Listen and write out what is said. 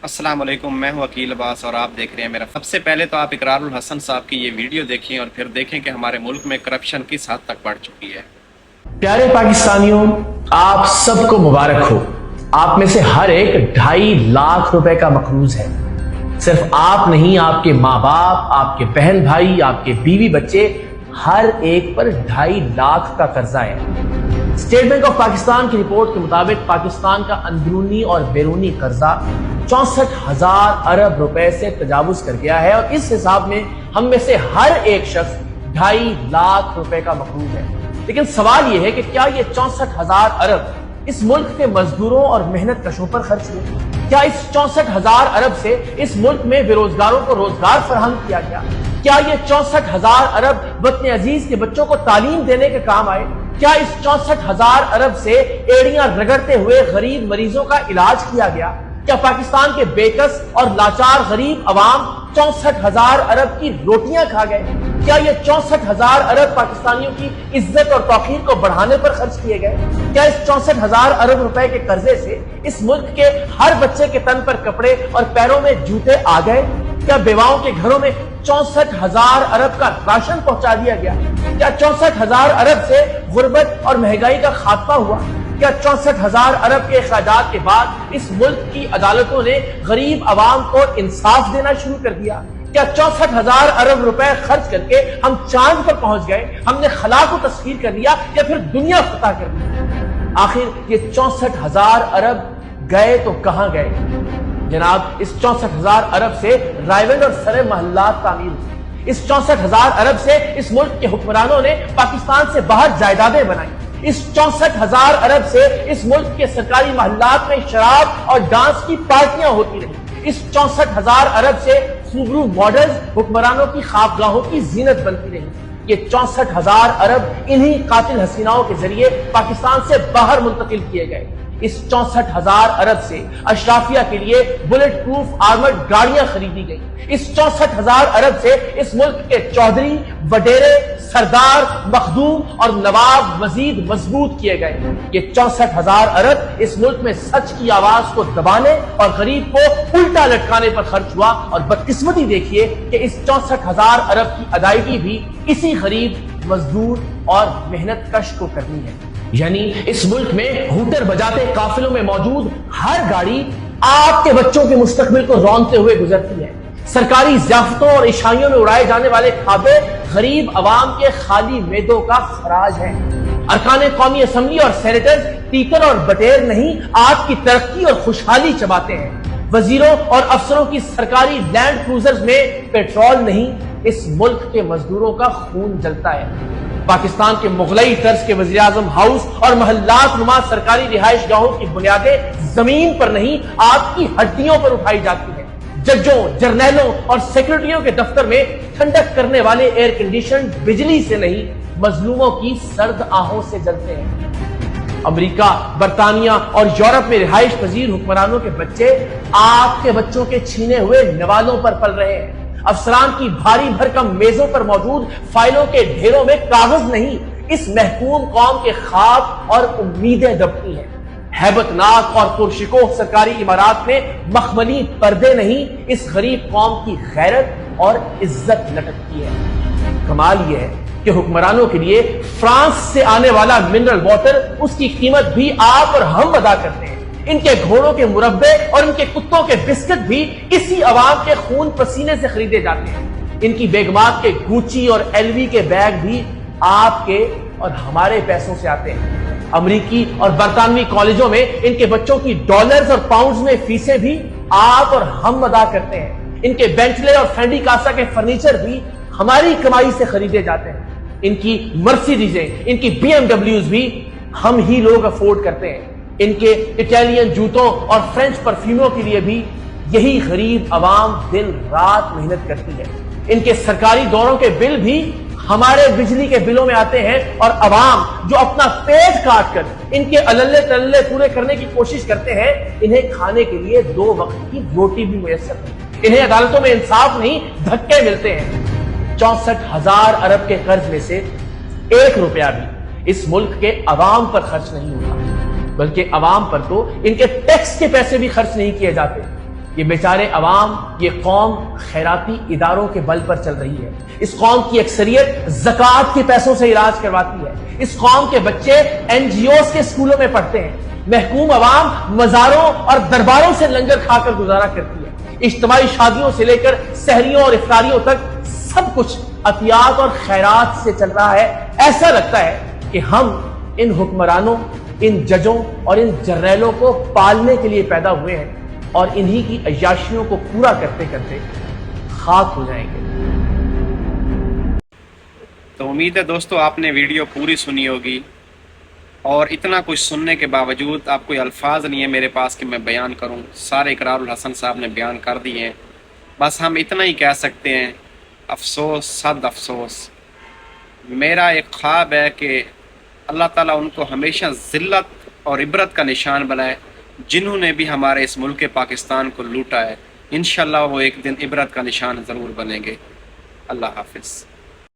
अस्सलाम वालेकुम, मैं हूं वकील अब्बास और आप देख रहे हैं मेरा। सबसे पहले तो आप इकरारुल हसन साहब की ये वीडियो देखिए और फिर देखें कि हमारे मुल्क में करप्शन किस हद तक बढ़ चुकी है। प्यारे पाकिस्तानियों, आप सबको मुबारक हो। आप में से हर एक 2.5 लाख रुपए का मकरूज है। सिर्फ आप नहीं, आपके माँ बाप, आपके बहन भाई, आपके बीवी बच्चे, हर एक पर 2.5 लाख का कर्जा है। स्टेट बैंक ऑफ पाकिस्तान की रिपोर्ट के मुताबिक पाकिस्तान का अंदरूनी और बैरूनी कर्जा 64,000 अरब रुपए से तजावुज कर गया है और इस हिसाब में हम में से हर एक शख्स 2.5 लाख रुपए का मकरूज है। लेकिन सवाल यह है कि क्या ये 64,000 अरब इस मुल्क के मजदूरों और मेहनत कशों पर खर्च हुए? क्या इस 64,000 अरब से इस मुल्क में बेरोजगारों को रोजगार फराहम किया गया? क्या ये 64,000 अरब वतन अजीज के बच्चों को तालीम देने के काम आए? क्या इस 64,000 अरब से एड़ियां रगड़ते हुए गरीब मरीजों का इलाज किया गया? क्या पाकिस्तान के बेकस और लाचार गरीब अवाम 64,000 अरब की रोटियां खा गए? क्या ये 64,000 अरब पाकिस्तानियों की इज्जत और तौकीर को बढ़ाने पर खर्च किए गए? क्या इस 64,000 अरब रुपए के कर्जे से इस मुल्क के हर बच्चे के तन पर कपड़े और पैरों में जूते आ गए? क्या बेवाओं के घरों में 64,000 अरब का राशन पहुंचा दिया गया? क्या 64,000 अरब से गुर्बत और महंगाई का खात्मा हुआ? क्या 64,000 अरब के अखराजात के बाद इस मुल्क की अदालतों ने गरीब आवाम को इंसाफ देना शुरू कर दिया? क्या 64,000 अरब रुपए खर्च करके हम चांद पर पहुंच गए? हमने खला को तस्खीर कर लिया या फिर दुनिया फतह कर ली? आखिर ये 64,000 अरब गए तो कहां गए? जनाब, इस 64,000 अरब से रायवंड और सरे महल्लात तामीर हुई। इस 64,000 अरब से इस मुल्क के हुक्मरानों ने पाकिस्तान से बाहर जायदादें बनाई। इस 64,000 अरब से इस मुल्क के सरकारी महल्लात में शराब और डांस की पार्टियां होती रही। इस 64,000 अरब से सुबरू मॉडल्स हुक्मरानों की ख्वाबगाहों की जीनत बनती रही। ये 64,000 अरब इन्हीं कातिल हसीनाओं के जरिए पाकिस्तान से बाहर मुंतकिल किए गए। इस 64,000 अरब से अशराफिया के लिए बुलेट प्रूफ आर्मर्ड गाड़ियां खरीदी गई। इस 64,000 अरब से इस मुल्क के चौधरी, वडेरे, सरदार, मखदूम और नवाब मजीद मजबूत किए गए। ये 64,000 अरब इस मुल्क में सच की आवाज को दबाने और गरीब को उल्टा लटकाने पर खर्च हुआ और बदकिस्मती देखिए कि इस 64,000 अरब की अदायगी भी इसी गरीब, मजदूर और मेहनत कश को करनी है। यानी इस मुल्क में हूटर बजाते काफिलों में मौजूद हर गाड़ी आपके बच्चों के मुस्तकबिल को रौंदते हुए गुजरती है। सरकारी ज़ियाफतों और इशाइयों में उड़ाए जाने वाले खाबे गरीब अवाम के खाली मेदों का खराज है। अरकान कौमी असम्बली और सेनेटर टीकर और बटेर नहीं, आपकी तरक्की और खुशहाली चबाते हैं। वजीरों और अफसरों की सरकारी लैंड क्रूजर्स में पेट्रोल नहीं, इस मुल्क के मजदूरों का खून जलता है। पाकिस्तान के मुगलई तर्ज के वज़ीर आज़म हाउस और महल्लात नुमा सरकारी रिहाइश गाहों की बुनियादें जमीन पर नहीं, आपकी हड्डियों पर उठाई जाती है। जजों, जर्नैलों और सेक्रेटरियों के दफ्तर में ठंडक करने वाले एयर कंडीशन बिजली से नहीं, मजलूमों की सर्द आहों से जलते हैं। अमेरिका, बरतानिया और यूरोप में रिहाइश पजीर हुक्मरानों के बच्चे आपके बच्चों के छीने हुए नवालों पर पल रहे हैं। अफसरान की भारी भरकम मेजों पर मौजूद फाइलों के ढेरों में कागज नहीं, इस महकूम कौम के ख्वाब और उम्मीदें दबती हैं। हैबतनाक और पुरशिकोह सरकारी इमारात में मखमली पर्दे नहीं, इस गरीब कौम की गैरत और इज्जत लटकती है। कमाल यह है कि हुक्मरानों के लिए फ्रांस से आने वाला मिनरल वाटर, उसकी कीमत भी आप और हम अदा करते हैं। इनके घोड़ों के मुरब्बे और इनके कुत्तों के बिस्किट भी इसी अवाम के खून पसीने से खरीदे जाते हैं। इनकी बेगमात के गुची और एलवी के बैग भी आपके और हमारे पैसों से आते हैं। अमेरिकी और बरतानवी कॉलेजों में इनके बच्चों की डॉलर्स और पाउंड्स में फीसें भी आप और हम अदा करते हैं। इनके बेंटले और फेंडी कासा के फर्नीचर भी हमारी कमाई से खरीदे जाते हैं। इनकी मर्सिडीजें, इनकी बीएमडब्ल्यूज भी हम ही लोग अफोर्ड करते हैं। इनके इटालियन जूतों और फ्रेंच परफ्यूमों के लिए भी यही गरीब अवाम दिन रात मेहनत करती है। इनके सरकारी दौरों के बिल भी हमारे बिजली के बिलों में आते हैं और अवाम जो अपना पेट काट कर इनके अलल्ले तल्ले पूरे करने की कोशिश करते हैं, इन्हें खाने के लिए 2 वक्त की रोटी भी मुयस्सर नहीं। इन्हें अदालतों में इंसाफ नहीं, धक्के मिलते हैं। 64,000 अरब के कर्ज में से 1 रुपया भी इस मुल्क के अवाम पर खर्च नहीं होता, बल्कि अवाम पर तो इनके टैक्स के पैसे भी खर्च नहीं किए जाते। یہ بیچارے عوام، یہ قوم خیراتی اداروں کے بل پر چل رہی ہے۔ اس قوم کی اکثریت زکوٰۃ کے پیسوں سے علاج کرواتی ہے۔ اس قوم کے بچے NGOs کے اسکولوں میں پڑھتے ہیں۔ محکوم عوام مزاروں اور درباروں سے لنگر کھا کر گزارا کرتی ہے۔ اجتماعی شادیوں سے لے کر سحریوں اور افطاریوں تک سب کچھ عطیات اور خیرات سے چل رہا ہے۔ ایسا لگتا ہے کہ ہم ان حکمرانوں، ان ججوں اور ان جرنیلوں کو پالنے کے لیے پیدا ہوئے ہیں اور انہی کی عیاشیوں کو پورا کرتے کرتے خاک ہو جائیں گے۔ تو امید ہے دوستو آپ نے ویڈیو پوری سنی ہوگی، اور اتنا کچھ سننے کے باوجود آپ کوئی الفاظ نہیں ہے میرے پاس کہ میں بیان کروں، سارے اقرار الحسن صاحب نے بیان کر دیے ہیں۔ بس ہم اتنا ہی کہہ سکتے ہیں، افسوس، صد افسوس۔ میرا ایک خواب ہے کہ اللہ تعالیٰ ان کو ہمیشہ ذلت اور عبرت کا نشان بنائے، جنہوں نے بھی ہمارے اس ملک پاکستان کو لوٹا ہے۔ انشاءاللہ وہ ایک دن عبرت کا نشان ضرور بنیں گے۔ اللہ حافظ۔